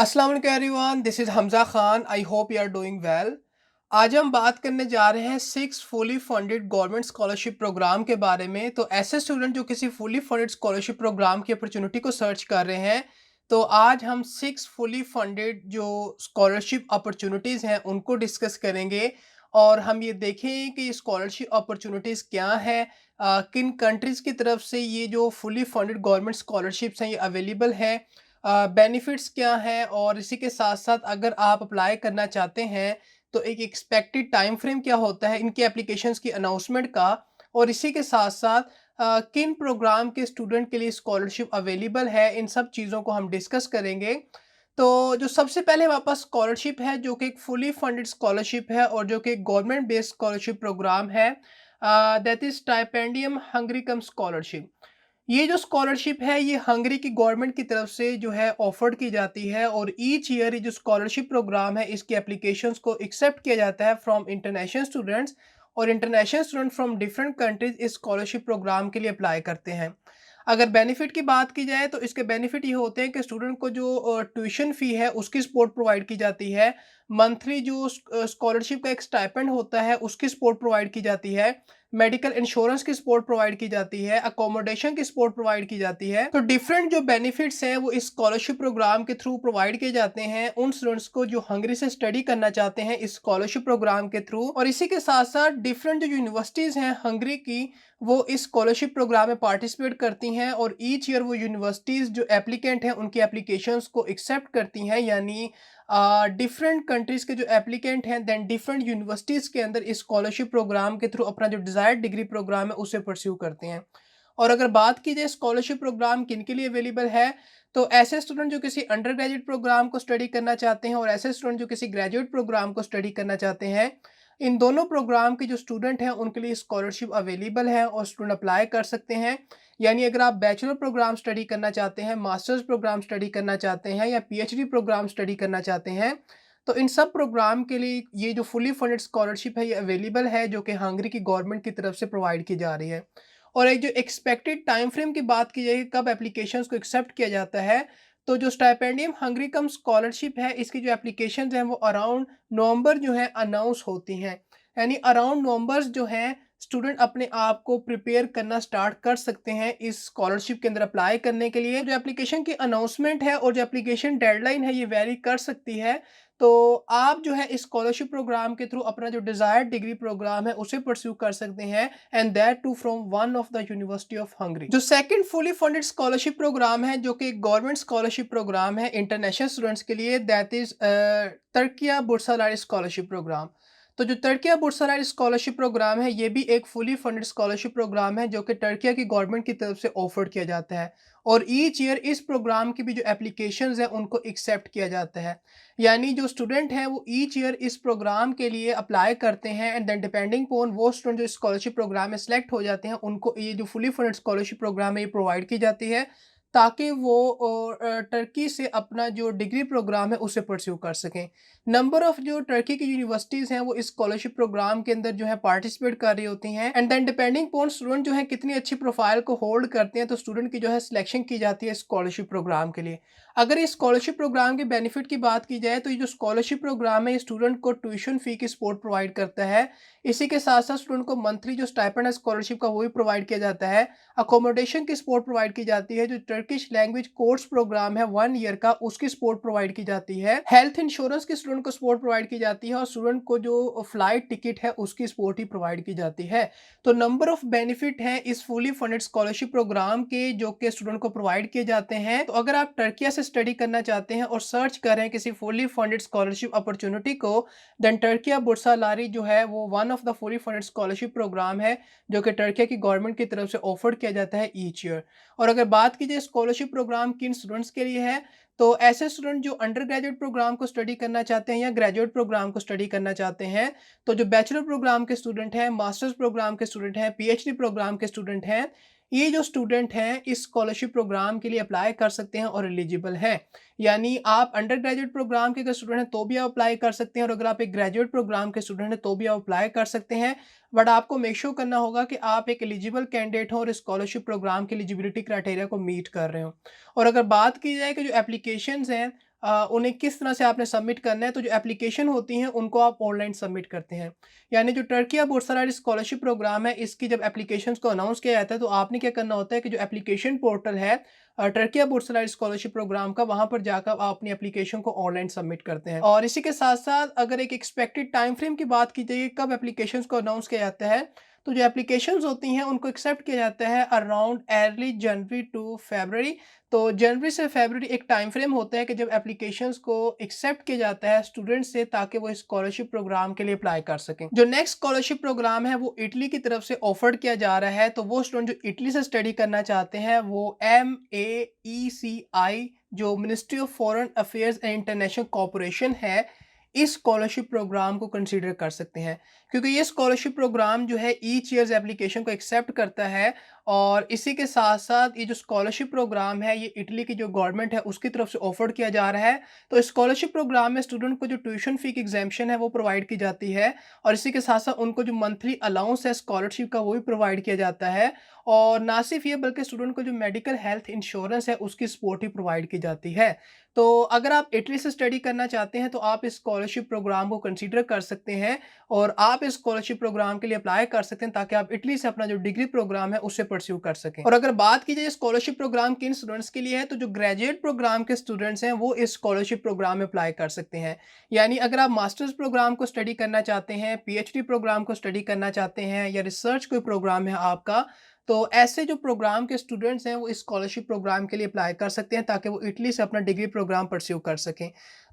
अस्सलाम वालेकुम everyone, this is Hamza Khan. I hope you are doing well. आज हम बात करने जा रहे हैं 6 fully funded government scholarship program के बारे में। तो ऐसे स्टूडेंट जो किसी फुली फंडेड स्कॉलरशिप प्रोग्राम की अपॉर्चुनिटी को सर्च कर रहे हैं, तो आज हम 6 फुली फंडेड जो स्कॉलरशिप अपॉर्चुनिटीज़ हैं उनको डिस्कस करेंगे और हम ये देखेंगे कि ये स्कॉलरशिप अपॉर्चुनिटीज़ क्या है, किन कंट्रीज़ की तरफ से ये जो फुली फंडेड गवर्नमेंट स्कॉलरशिप्स हैं ये अवेलेबल है, बेनिफिट्स क्या हैं, और इसी के साथ-साथ अगर आप अप्लाई करना चाहते हैं, तो एक एक्सपेक्टेड टाइम फ्रेम क्या होता है इनकी एप्लीकेशंस की अनाउंसमेंट का, और इसी के साथ-साथ किन प्रोग्राम के स्टूडेंट के लिए स्कॉलरशिप अवेलेबल है, इन सब चीज़ों को हम डिस्कस करेंगे। तो जो सबसे पहले हमारे पास स्कॉलरशिप है, जो कि एक फुली फंडेड स्कॉलरशिप है और जो कि गवर्नमेंट बेस्ड स्कॉलरशिप प्रोग्राम है, that is Stipendium Hungary come scholarship. ये जो स्कॉलरशिप है ये हंगरी की गवर्नमेंट की तरफ से जो है ऑफर्ड की जाती है, और ईच ईयर ये जो स्कॉलरशिप प्रोग्राम है इसकी एप्लीकेशंस को एक्सेप्ट किया जाता है फ्रॉम इंटरनेशनल स्टूडेंट्स, और international student from different countries इस स्कॉलरशिप प्रोग्राम के लिए अप्लाई करते हैं। अगर बेनिफिट की बात की जाए तो इसके बेनिफिट ये होते हैं कि स्टूडेंट को जो ट्यूशन फ़ी है उसकी सपोर्ट प्रोवाइड की जाती है। मंथली जो स्कॉलरशिप का एक स्टाइपेंड होता है उसकी सपोर्ट प्रोवाइड की जाती है। मेडिकल इंश्योरेंस की सपोर्ट प्रोवाइड की जाती है, अकोमोडेशन की सपोर्ट प्रोवाइड की जाती है। तो डिफरेंट जो बेनिफिट्स हैं वो इस स्कॉलरशिप प्रोग्राम के थ्रू प्रोवाइड किए जाते हैं उन स्टूडेंट्स को जो हंगरी से स्टडी करना चाहते हैं इस स्कॉलरशिप प्रोग्राम के थ्रू। और इसी के साथ-साथ डिफरेंट जो यूनिवर्सिटीज़ हैं हंगरी की, वो इस स्कॉलरशिप प्रोग्राम में पार्टिसिपेट करती हैं, और ईच ईयर वो यूनिवर्सिटीज़ जो एप्लीकेंट हैं उनकी एप्लीकेशंस को एक्सेप्ट करती हैं, यानी डिफरेंट कंट्रीज़ के जो एप्लीकेंट हैं देन डिफरेंट यूनिवर्सिटीज़ के अंदर इस स्कॉलरशिप प्रोग्राम के थ्रू अपना जो डिज़ायर्ड डिग्री प्रोग्राम है उसे परस्यू करते हैं। और अगर बात की जाए स्कॉलरशिप प्रोग्राम किन-के लिए अवेलेबल है, तो ऐसे स्टूडेंट जो किसी अंडर ग्रेजुएट प्रोग्राम को स्टडी करना चाहते हैं और ऐसे स्टूडेंट जो किसी ग्रेजुएट प्रोग्राम को स्टडी करना चाहते हैं, इन दोनों प्रोग्राम के जो स्टूडेंट हैं उनके लिए स्कॉलरशिप अवेलेबल है और स्टूडेंट अप्लाई कर सकते हैं। यानी अगर आप बैचलर प्रोग्राम स्टडी करना चाहते हैं, मास्टर्स प्रोग्राम स्टडी करना चाहते हैं या पीएचडी प्रोग्राम स्टडी करना चाहते हैं, तो इन सब प्रोग्राम के लिए ये जो फुली फंडेड स्कॉलरशिप है ये अवेलेबल है, जो कि हंगरी की गवर्नमेंट की तरफ से प्रोवाइड की जा रही है। और एक जो एक्सपेक्टेड टाइम फ्रेम की बात की जाए कब एप्लीकेशंस को एक्सेप्ट किया जाता है, तो जो स्टाइपेंडियम हंगरी कम स्कॉलरशिप है इसकी जो एप्लीकेशंस हैं वो अराउंड नवंबर जो है अनाउंस होती हैं। यानी अराउंड नवंबर्स जो हैं स्टूडेंट अपने आप को प्रिपेयर करना स्टार्ट कर सकते हैं इस स्कॉलरशिप के अंदर अप्लाई करने के लिए। जो एप्लीकेशन की अनाउंसमेंट है और जो एप्लीकेशन डेडलाइन है ये वेरी कर सकती है। तो आप जो है इस स्कॉलरशिप प्रोग्राम के थ्रू अपना जो डिज़ायर्ड डिग्री प्रोग्राम है उसे परस्यू कर सकते हैं, and that too from one of the university of Hungary. जो second fully funded scholarship program है जो कि गवर्नमेंट स्कॉलरशिप प्रोग्राम है इंटरनेशनल स्टूडेंट्स के लिए, that is Turkiye Burslari scholarship program. तो जो टर्किया बुर्सालारी स्कॉलरशिप प्रोग्राम है ये भी एक फुली फंडेड स्कॉलरशिप प्रोग्राम है जो कि टर्किया की गवर्नमेंट की तरफ से ऑफर किया जाता है, और ईच ईयर इस प्रोग्राम की भी जो एप्लीकेशंस हैं उनको एक्सेप्ट किया जाता है। यानी जो स्टूडेंट हैं वो ईच ईयर इस प्रोग्राम के लिए अप्लाई करते हैं, एंड देन डिपेंडिंग ऑन वो स्टूडेंट जो स्कॉलरशिप प्रोग्राम में सेलेक्ट हो जाते हैं उनको ये जो फुली फंडेड स्कॉलरशिप प्रोग्राम है ये प्रोवाइड की जाती है, ताकि वो टर्की से अपना जो डिग्री प्रोग्राम है उसे परस्यू कर सकें। नंबर ऑफ जो टर्की की यूनिवर्सिटीज़ हैं वो इस स्कॉलरशिप प्रोग्राम के अंदर जो है पार्टिसिपेट कर रही होती हैं, and then depending upon student जो है कितनी अच्छी प्रोफाइल को होल्ड करते हैं तो स्टूडेंट की जो है सिलेक्शन की जाती है स्कॉलरशिप प्रोग्राम के लिए। अगर इस स्कॉलरशिप प्रोग्राम के बेनिफिट की बात की जाए तो ये जो स्कॉलरशिप प्रोग्राम है ये स्टूडेंट को ट्यूशन फ़ी की सपोर्ट प्रोवाइड करता है। इसी के साथ-साथ स्टूडेंट को मंथली जो स्टाइपेंड है स्कॉलरशिप का वो भी प्रोवाइड किया जाता है। अकोमोडेशन की सपोर्ट प्रोवाइड की जाती है, जो टर्किश लैंग्वेज कोर्स प्रोग्राम है 1 ईयर का उसकी सपोर्ट प्रोवाइड की जाती है। हेल्थ इंश्योरेंस की स्टूडेंट को सपोर्ट प्रोवाइड की जाती है, और स्टूडेंट को जो फ्लाइट टिकट है उसकी सपोर्ट ही प्रोवाइड की जाती है। तो नंबर ऑफ बेनिफिट हैं इस फुली फंडेड स्कॉलरशिप प्रोग्राम के जो कि स्टूडेंट को प्रोवाइड किए जाते हैं। तो अगर आप टर्किया से स्टडी करना चाहते हैं और सर्च कर रहे हैं किसी फुली फंडेड स्कॉलरशिप अपॉर्चुनिटी को, देन टर्किया बुर्सालारी जो है वो one of the fully funded scholarship program है जो कि टर्किया की गवर्नमेंट की तरफ से ऑफर किया जाता है ईच ईयर। और अगर बात की जाए स्कॉलरशिप प्रोग्राम किन स्टूडेंट्स के लिए है, तो ऐसे स्टूडेंट जो अंडर ग्रेजुएट प्रोग्राम को स्टडी करना चाहते हैं या ग्रेजुएट प्रोग्राम को स्टडी करना चाहते हैं, तो जो बैचलर प्रोग्राम के स्टूडेंट हैं, मास्टर्स प्रोग्राम के स्टूडेंट हैं, पीएचडी प्रोग्राम के स्टूडेंट हैं, ये जो स्टूडेंट हैं इस स्कॉलरशिप प्रोग्राम के लिए अप्लाई कर सकते हैं और एलिजिबल हैं। यानी आप अंडर ग्रेजुएट प्रोग्राम के अगर स्टूडेंट हैं तो भी आप अप्लाई कर सकते हैं, और अगर आप एक ग्रेजुएट प्रोग्राम के स्टूडेंट हैं तो भी आप अप्लाई कर सकते हैं। बट आपको मेक श्योर करना होगा कि आप एक एलिजिबल कैंडिडेट हो और स्कॉलरशिप प्रोग्राम के एलिजिबिलिटी क्राइटेरिया को मीट कर रहे हो। और अगर बात की जाए कि जो एप्लीकेशंस हैं उन्हें किस तरह से आपने सबमिट करना है, तो जो एप्लीकेशन होती हैं उनको आप ऑनलाइन सबमिट करते हैं। यानी जो टर्किया बुर्साराट स्कॉलरशिप प्रोग्राम है, इसकी जब एप्लीकेशंस को अनाउंस किया जाता है तो आपने क्या करना होता है कि जो एप्लीकेशन पोर्टल है टर्किया बुर्साराट स्कॉलरशिप प्रोग्राम का, वहाँ पर जाकर आप अपनी एप्लीकेशन को ऑनलाइन सबमिट करते हैं। और इसी के साथ-साथ अगर एक एक्सपेक्टेड टाइम फ्रेम की बात की जाए कब एप्लीकेशंस को अनाउंस किया जाता है, तो जो एप्लीकेशंस होती हैं उनको एक्सेप्ट किया जाता है अराउंड अर्ली जनवरी टू फरवरी। तो जनवरी से फरवरी एक टाइम फ्रेम होता है कि जब एप्लीकेशंस को एक्सेप्ट किया जाता है स्टूडेंट से, ताकि वो स्कॉलरशिप प्रोग्राम के लिए अप्लाई कर सकें। जो नेक्स्ट स्कॉलरशिप प्रोग्राम है वो इटली की तरफ से ऑफर्ड किया जा रहा है, तो वो स्टूडेंट जो इटली से स्टडी करना चाहते हैं वो MECI, जो ministry of foreign affairs and international cooperation है, इस स्कॉलरशिप प्रोग्राम को कंसीडर कर सकते हैं। क्योंकि ये स्कॉलरशिप प्रोग्राम जो है ईच ईयर्स एप्लीकेशन को एक्सेप्ट करता है। और इसी के साथ-साथ ये जो स्कॉलरशिप प्रोग्राम है ये इटली की जो गवर्नमेंट है उसकी तरफ से ऑफर्ड किया जा रहा है। तो स्कॉलरशिप प्रोग्राम में स्टूडेंट को जो ट्यूशन फ़ी की एग्ज़ेम्पशन है वो प्रोवाइड की जाती है। और इसी के साथ-साथ उनको जो मंथली अलाउंस है स्कॉलरशिप का वो भी प्रोवाइड किया जाता है। और ना सिर्फ ये बल्कि स्टूडेंट को जो मेडिकल हेल्थ इंश्योरेंस है उसकी सपोर्ट भी प्रोवाइड की जाती है। तो अगर आप इटली से स्टडी करना चाहते हैं तो आप इस स्कॉलरशिप प्रोग्राम को कंसीडर कर सकते हैं और आप इस स्कॉलरशिप प्रोग्राम के लिए अप्लाई कर सकते हैं, ताकि आप इटली से अपना जो डिग्री प्रोग्राम है उससे परस्यू कर सकें। और अगर बात की जाए स्कॉलरशिप प्रोग्राम किन स्टूडेंट्स के लिए है, तो जो ग्रेजुएट प्रोग्राम के स्टूडेंट्स हैं वो इस स्कॉलरशिप प्रोग्राम में अप्लाई कर सकते हैं। यानी अगर आप मास्टर्स प्रोग्राम को स्टडी करना चाहते हैं, PhD प्रोग्राम को स्टडी करना चाहते हैं या रिसर्च कोई प्रोग्राम है आपका, तो ऐसे जो प्रोग्राम के स्टूडेंट्स हैं वो इस स्कॉलरशिप प्रोग्राम के लिए अप्लाई कर सकते हैं, ताकि वो इटली से अपना डिग्री प्रोग्राम परस्यू कर सकें।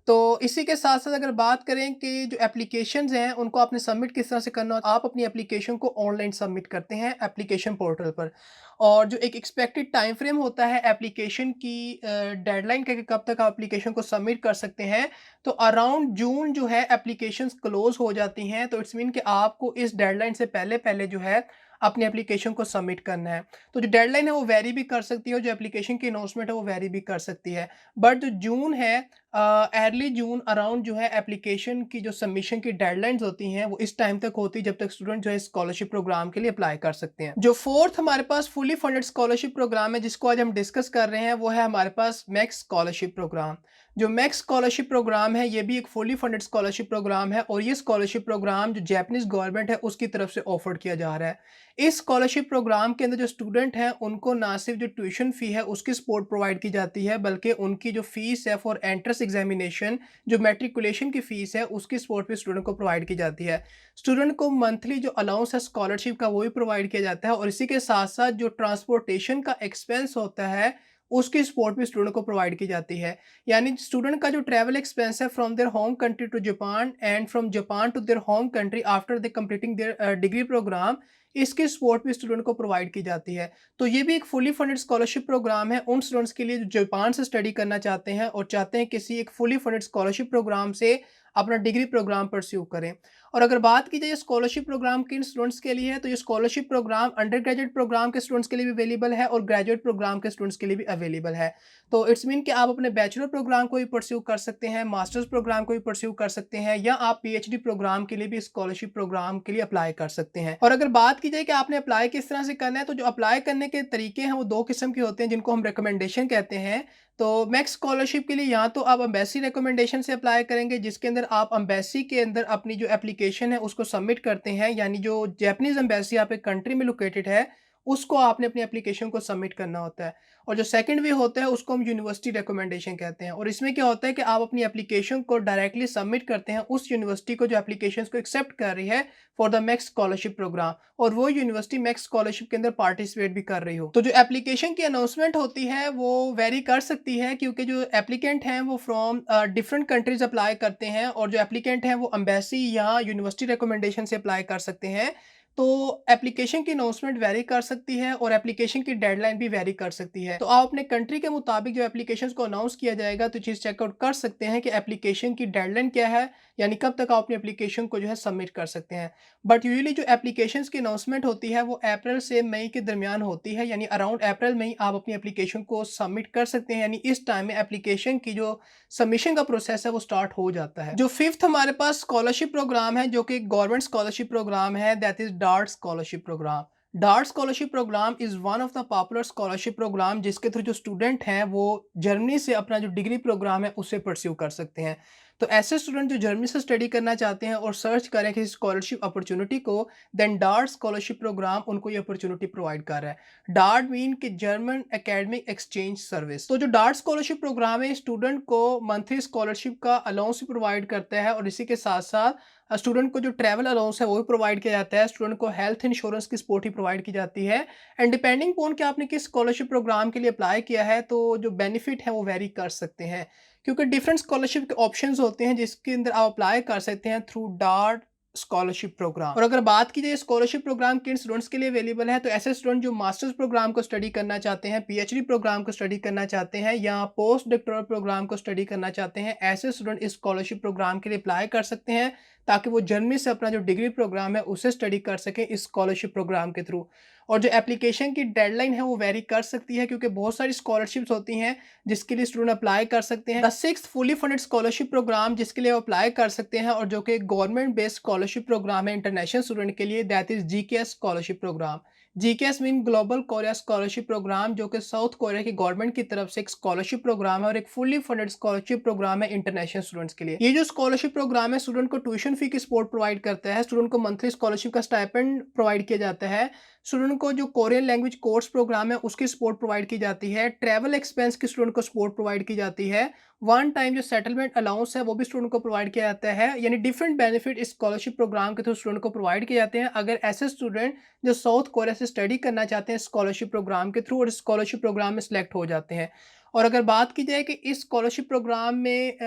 तो इसी के साथ-साथ अगर बात करें कि जो एप्लीकेशंस हैं उनको आपने सबमिट किस तरह से करना हो, आप अपनी एप्लीकेशन को ऑनलाइन सबमिट करते हैं एप्लीकेशन पोर्टल पर। और जो एक एक्सपेक्टेड टाइम फ्रेम होता है एप्लीकेशन की डेडलाइन का कि कब तक आप एप्लीकेशन को सबमिट कर सकते हैं, तो अराउंड जून जो है एप्लीकेशंस क्लोज़ हो जाती हैं। तो इट्स मीन कि आपको इस डेडलाइन से पहले-पहले जो है अपनी एप्लीकेशन को सबमिट करना है। तो जो डेडलाइन है वो वेरी भी कर सकती है और जो एप्लीकेशन की अनाउंसमेंट है वो वेरी भी कर सकती है। बट जो जून है अर्ली जून अराउंड जो है एप्लीकेशन की जो सबमिशन की डेडलाइन्स होती हैं वो इस टाइम तक होती है जब तक स्टूडेंट जो है स्कॉलरशिप प्रोग्राम के लिए अप्लाई कर सकते हैं। जो फोर्थ हमारे पास फुली फंडेड स्कॉलरशिप प्रोग्राम है जिसको आज हम डिस्कस कर रहे हैं वो है हमारे पास मैक्स स्कॉलरशिप प्रोग्राम। जो मैक्स स्कॉलरशिप प्रोग्राम है ये भी एक फुली फंडेड स्कॉलरशिप प्रोग्राम है और ये स्कॉलरशिप प्रोग्राम जो जापानीज गवर्नमेंट है उसकी तरफ से ऑफर्ड किया जा रहा है। इस स्कॉलरशिप प्रोग्राम के अंदर जो स्टूडेंट हैं उनको ना सिर्फ जो ट्यूशन फ़ी है उसकी सपोर्ट प्रोवाइड की जाती है, बल्कि उनकी जो फ़ीस है फॉर एंट्रेंस एग्जामिनेशन, जो मैट्रिकुलेशन की फ़ीस है उसकी सपोर्ट भी स्टूडेंट को प्रोवाइड की जाती है। स्टूडेंट को मंथली जो अलाउंस है स्कॉलरशिप का वो भी प्रोवाइड किया जाता है और इसी के साथ-साथ जो ट्रांसपोर्टेशन का एक्सपेंस होता है उसकी सपोर्ट भी स्टूडेंट को प्रोवाइड की जाती है। यानी स्टूडेंट का जो ट्रैवल एक्सपेंस है from their home country to Japan and from Japan to their home country after they completing their degree program, इसकी सपोर्ट भी स्टूडेंट को प्रोवाइड की जाती है। तो ये भी एक फुली फंडेड स्कॉलरशिप प्रोग्राम है उन स्टूडेंट्स के लिए जो जापान से स्टडी करना चाहते हैं और चाहते हैं किसी एक फुली फंडेड स्कॉलरशिप प्रोग्राम से अपना डिग्री प्रोग्राम परस्यू करें। और अगर बात की जाए स्कॉलरशिप प्रोग्राम किन स्टूडेंट्स के लिए है, तो ये scholarship program undergraduate program के स्टूडेंट्स के लिए भी अवेलेबल है और ग्रेजुएट प्रोग्राम के स्टूडेंट्स के लिए भी अवेलेबल है। तो इट्स मीन कि आप अपने बैचलर प्रोग्राम को भी परस्यू कर सकते हैं, मास्टर्स प्रोग्राम को भी परस्यू कर सकते हैं या आप PhD प्रोग्राम के लिए भी स्कॉलरशिप प्रोग्राम के लिए अप्लाई कर सकते हैं। और अगर बात की जाए कि आपने अप्लाई किस तरह से करना है, तो जो अप्लाई करने के तरीके हैं वो 2 किस्म के होते हैं जिनको हम रिकमेंडेशन कहते हैं। तो मैक्स स्कॉलरशिप के लिए या तो आप एम्बेसी रिकमेंडेशन से अप्लाई करेंगे जिसके अंदर आप एम्बेसी के अंदर अपनी जो एप्लीकेशन है उसको सबमिट करते हैं, यानी जो जापानीज एम्बेसी आपके कंट्री में लोकेटेड है उसको आपने अपनी एप्लीकेशन को सबमिट करना होता है। और जो सेकंड वे होता है उसको हम यूनिवर्सिटी रिकमेंडेशन कहते हैं और इसमें क्या होता है कि आप अपनी एप्लीकेशन को डायरेक्टली सबमिट करते हैं उस यूनिवर्सिटी को जो एप्लीकेशन को एक्सेप्ट कर रही है for the MEXT scholarship program, और वो यूनिवर्सिटी मैक्स स्कॉलरशिप के अंदर पार्टिसिपेट भी कर रही हो। तो जो एप्लीकेशन की अनाउंसमेंट होती है वो वेरी कर सकती है क्योंकि जो एप्लीकेंट हैं वो फ्रॉम डिफरेंट कंट्रीज अप्लाई करते हैं और जो एप्लीकेंट हैं वो एम्बेसी या यूनिवर्सिटी रिकमेंडेशन से अप्लाई कर सकते हैं। तो एप्लीकेशन की अनाउंसमेंट वेरी कर सकती है और एप्लीकेशन की डेडलाइन भी वेरी कर सकती है। तो आप अपने कंट्री के मुताबिक जो एप्लीकेशंस को अनाउंस किया जाएगा तो चीज़ चेकआउट कर सकते हैं कि एप्लीकेशन की डेडलाइन क्या है, यानी कब तक आप अपनी एप्लीकेशन को जो है सबमिट कर सकते हैं। बट यूजुअली जो एप्लीकेशंस की अनाउंसमेंट होती है वो अप्रैल से मई के दरमियान होती है, यानी अराउंड अप्रैल में ही आप अपनी एप्लीकेशन को सबमिट कर सकते हैं, यानी इस टाइम में एप्लीकेशन की जो सबमिशन का प्रोसेस है वो स्टार्ट हो जाता है। जो फिफ्थ हमारे पास स्कॉलरशिप प्रोग्राम है जो कि गवर्नमेंट स्कॉलरशिप प्रोग्राम है, दैट इज डार्ट स्कॉलरशिप प्रोग्राम। डार्ट scholarship program is one of the popular scholarship program जिसके थ्रू जो स्टूडेंट हैं वो जर्मनी से अपना जो डिग्री प्रोग्राम है उसे परस्यू कर सकते हैं। तो ऐसे स्टूडेंट जो जर्मनी से स्टडी करना चाहते हैं और सर्च करें किसी स्कॉलरशिप अपॉर्चुनिटी को, देन डार्ट स्कॉलरशिप प्रोग्राम उनको ये अपॉर्चुनिटी प्रोवाइड कर रहा है। डार्ट मीन कि जर्मन एकेडमिक एक्सचेंज सर्विस। तो जो डार्ट स्कॉलरशिप प्रोग्राम है स्टूडेंट को मंथली स्कॉलरशिप का अलाउंस भी प्रोवाइड करता है और इसी के साथ साथ स्टूडेंट को जो ट्रैवल अलाउंस है वो भी प्रोवाइड किया जाता है। स्टूडेंट को हेल्थ इंश्योरेंस की सपोर्ट ही प्रोवाइड की जाती है। एंड डिपेंडिंग ऑन कि आपने किस स्कॉलरशिप प्रोग्राम के लिए अप्लाई किया है तो जो बेनिफिट है वो वेरी कर सकते हैं, क्योंकि डिफरेंट स्कॉलरशिप के ऑप्शंस होते हैं जिसके अंदर आप अप्लाई कर सकते हैं थ्रू डार्ट स्कॉलरशिप प्रोग्राम। और अगर बात की जाए स्कॉलरशिप प्रोग्राम किन स्टूडेंट्स के लिए अवेलेबल है, तो ऐसे स्टूडेंट जो मास्टर्स प्रोग्राम को स्टडी करना चाहते हैं, पीएचडी प्रोग्राम को स्टडी करना चाहते हैं या पोस्ट डॉक्टोरल प्रोग्राम को स्टडी करना चाहते हैं, ऐसे स्टूडेंट इस स्कॉलरशिप प्रोग्राम के लिए अप्लाई कर सकते हैं ताकि वो जर्मनी से अपना जो डिग्री प्रोग्राम है उसे स्टडी कर सकें इस स्कॉलरशिप प्रोग्राम के थ्रू। और जो एप्लीकेशन की डेडलाइन है वो वेरी कर सकती है क्योंकि बहुत सारी स्कॉलरशिप्स होती हैं जिसके लिए स्टूडेंट अप्लाई कर सकते हैं। The sixth fully funded scholarship program जिसके लिए अप्लाई कर सकते हैं और जो कि गवर्नमेंट बेस्ड स्कॉलरशिप प्रोग्राम है इंटरनेशनल स्टूडेंट के लिए, that is GKS scholarship program. GKS mean global Korea scholarship program, जो कि साउथ कोरिया की गवर्नमेंट की तरफ से एक स्कॉलरशिप प्रोग्राम है और एक फुली फंडेड स्कॉलरशिप प्रोग्राम है इंटरनेशनल स्टूडेंट्स के लिए। ये जो स्कॉलरशिप प्रोग्राम है स्टूडेंट को ट्यूशन फी की सपोर्ट प्रोवाइड करता है, स्टूडेंट को मंथली स्कॉलरशिप का स्टाइपेंड प्रोवाइड किया जाता है, स्टूडेंट को जो कोरियन लैंग्वेज कोर्स प्रोग्राम है उसकी सपोर्ट प्रोवाइड की जाती है, ट्रैवल एक्सपेंस की स्टूडेंट को सपोर्ट प्रोवाइड की जाती है, वन टाइम जो सेटलमेंट अलाउंस है वो भी स्टूडेंट को प्रोवाइड किया जाता है। यानी डिफरेंट बेनिफिट इस स्कॉलरशिप प्रोग्राम के थ्रू स्टूडेंट को प्रोवाइड किए जाते हैं अगर ऐसे स्टूडेंट जो साउथ कोरिया से स्टडी करना चाहते हैं स्कॉलरशिप प्रोग्राम के थ्रू और स्कॉलरशिप प्रोग्राम में सिलेक्ट हो जाते हैं। और अगर बात की जाए कि इस स्कॉलरशिप प्रोग्राम में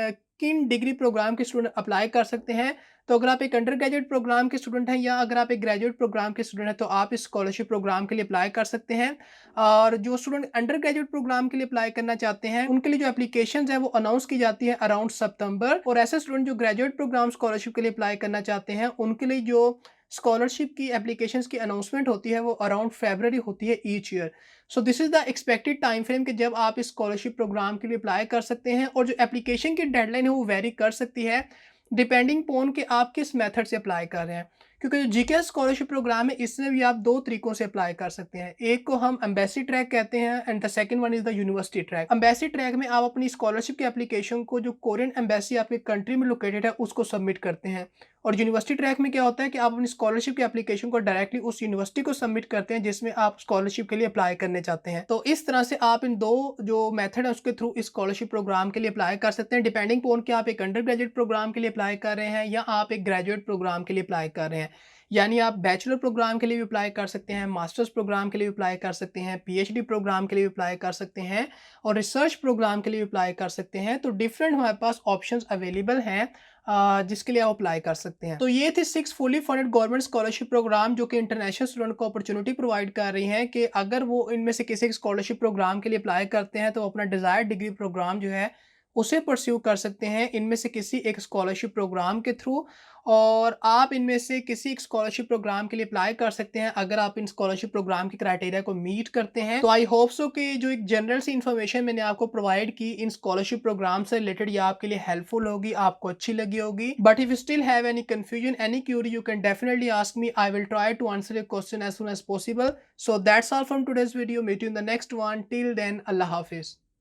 किन डिग्री प्रोग्राम के स्टूडेंट अप्लाई कर सकते हैं, तो अगर आप एक अंडर ग्रेजुएट प्रोग्राम के स्टूडेंट हैं या अगर आप एक ग्रेजुएट प्रोग्राम के स्टूडेंट हैं तो आप इस स्कॉलरशिप प्रोग्राम के लिए अप्लाई कर सकते हैं। और जो स्टूडेंट अंडर ग्रेजुएट प्रोग्राम के लिए अप्लाई करना चाहते हैं उनके लिए जो एप्लीकेशन है वो अनाउंस की जाती है अराउंड सितंबर, और ऐसे स्टूडेंट जो ग्रेजुएट प्रोग्राम स्कॉलरशिप के लिए अप्लाई करना चाहते हैं उनके लिए जो स्कॉलरशिप की एप्लीकेशंस की अनाउंसमेंट होती है वो अराउंड फरवरी होती है each year. So this is the expected time frame कि जब आप इस स्कॉलरशिप प्रोग्राम के लिए अप्लाई कर सकते हैं। और जो एप्लीकेशन की डेडलाइन है वो वेरी कर सकती है डिपेंडिंग पोन कि आप किस मेथड से अप्लाई कर रहे हैं, क्योंकि जो जीके स्कॉलरशिप प्रोग्राम है इसमें भी आप दो तरीकों से अप्लाई कर सकते हैं। एक को हम एम्बेसी ट्रैक कहते हैं and the second one is the university track. Embassy track में आप अपनी स्कॉलरशिप की एप्लीकेशन को जो कोरियन एम्बेसी आपके कंट्री में लोकेटेड है उसको सबमिट करते हैं, और यूनिवर्सिटी ट्रैक में क्या होता है कि आप अपनी स्कॉलरशिप की एप्लीकेशन को डायरेक्टली उस यूनिवर्सिटी को सबमिट करते हैं जिसमें आप स्कॉलरशिप के लिए अप्लाई करने चाहते हैं। तो इस तरह से आप इन दो जो मेथड है उसके थ्रू इस स्कॉलरशिप प्रोग्राम के लिए अप्लाई कर सकते हैं डिपेंडिंग ऑन कि आप एक अंडर ग्रेजुएट प्रोग्राम के लिए अप्लाई कर रहे हैं या आप एक ग्रेजुएट प्रोग्राम के लिए अप्लाई कर रहे हैं। यानी आप बैचलर प्रोग्राम के लिए भी अप्लाई कर सकते हैं, मास्टर्स प्रोग्राम के लिए भी अप्लाई कर सकते हैं, पीएचडी प्रोग्राम के लिए भी अप्लाई कर सकते हैं और रिसर्च प्रोग्राम के लिए भी अप्लाई कर सकते हैं। तो डिफरेंट हमारे पास ऑप्शंस अवेलेबल हैं जिसके लिए आप अप्लाई कर सकते हैं। तो ये थे 6 fully funded government scholarship program जो कि इंटरनेशनल स्टूडेंट को अपॉर्चुनिटी प्रोवाइड कर रही हैं कि अगर वो इनमें से किसी स्कॉलरशिप प्रोग्राम के लिए अप्लाई करते हैं तो अपना डिज़ायर्ड डिग्री प्रोग्राम जो है उसे परस्यू कर सकते हैं इनमें से किसी एक स्कॉलरशिप प्रोग्राम के थ्रू। और आप इनमें से किसी एक स्कॉलरशिप प्रोग्राम के लिए अप्लाई कर सकते हैं अगर आप इन स्कॉलरशिप प्रोग्राम के क्राइटेरिया को मीट करते हैं। तो आई होप सो कि जो एक जनरल सी इन्फॉर्मेशन मैंने आपको प्रोवाइड की इन स्कॉलरशिप प्रोग्राम से रिलेटेड ये आपके लिए हेल्पफुल होगी, आपको अच्छी लगी होगी। But if you still have any confusion, any query, you can definitely ask me. I will try to answer your question as soon as possible. So that's all from today's video. Meet you in the next one. Till then, अल्लाह हाफिज।